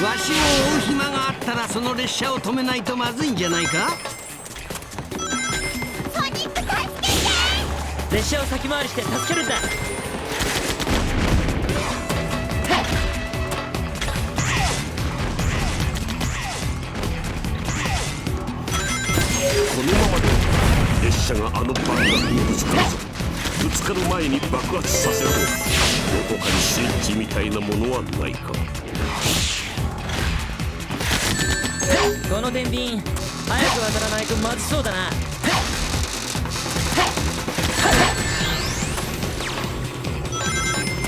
わしを追う暇があったらその列車を止めないとまずいんじゃないか。ソニック助けて。列車を先回りして助けるんだ。このままで列車があの爆弾にぶつかるぞ。ぶつかる前に爆発させる。どこかにスイッチみたいなものはないか。この天秤早く渡らないとまずそうだな。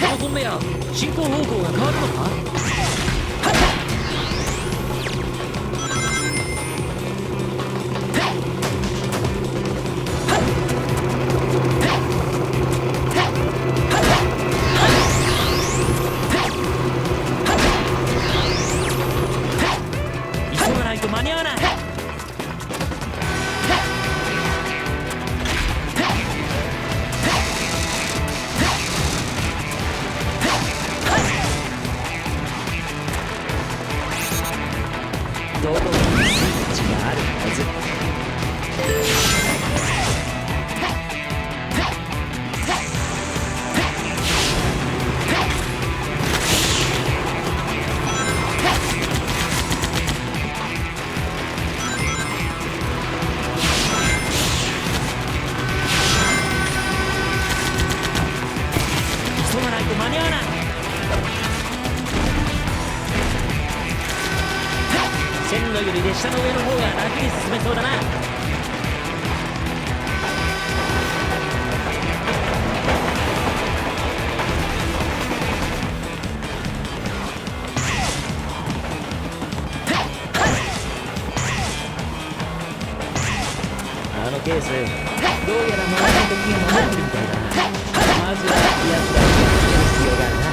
このコンベヤー進行方向が変わるのか。急がないと間に合わない。どこかにスイッチがあるはず。急がないと間に合わない。線路より列車の上の方が楽に進めそうだな。あのケースどうやら周りの敵が守ってるみたいだな。まずは奴らをやっつける必要があるな。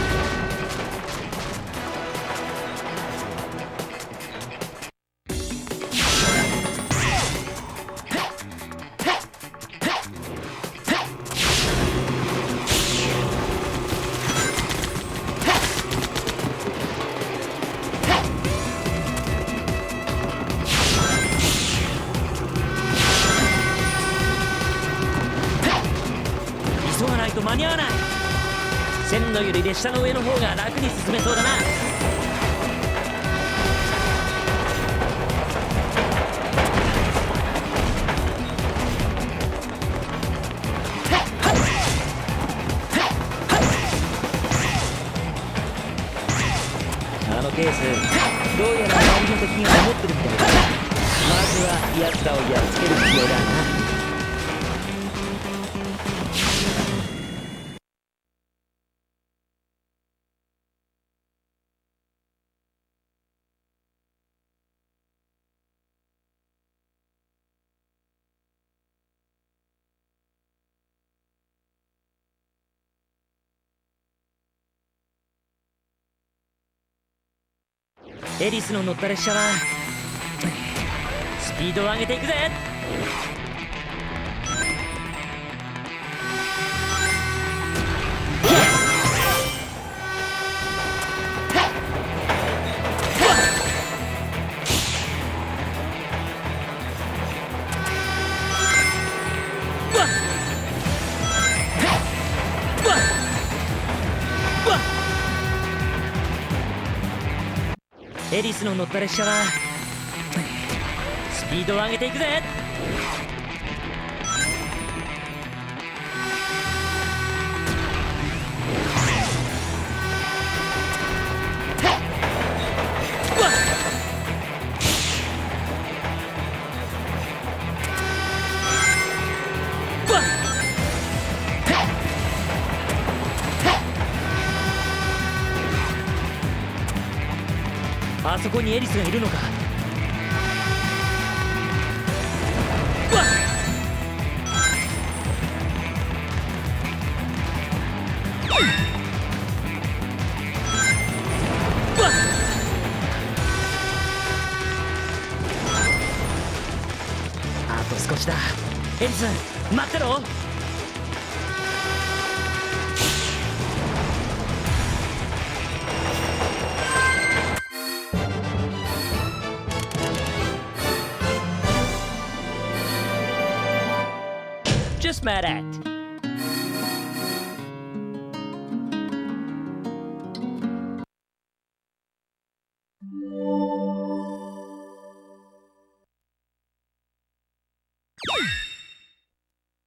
急がないと間に合わない。線路より列車の上の方が楽に進めそうだな。あのケースどうやら周りの敵が守ってるみたいだ。まずは奴らをやっつける必要があるな。エリスの乗った列車はスピードを上げていくぜ。エリスの乗った列車はスピードを上げていくぜ。あそこにエリスがいるのか。あと少しだ。エリス待ってろ。スマラット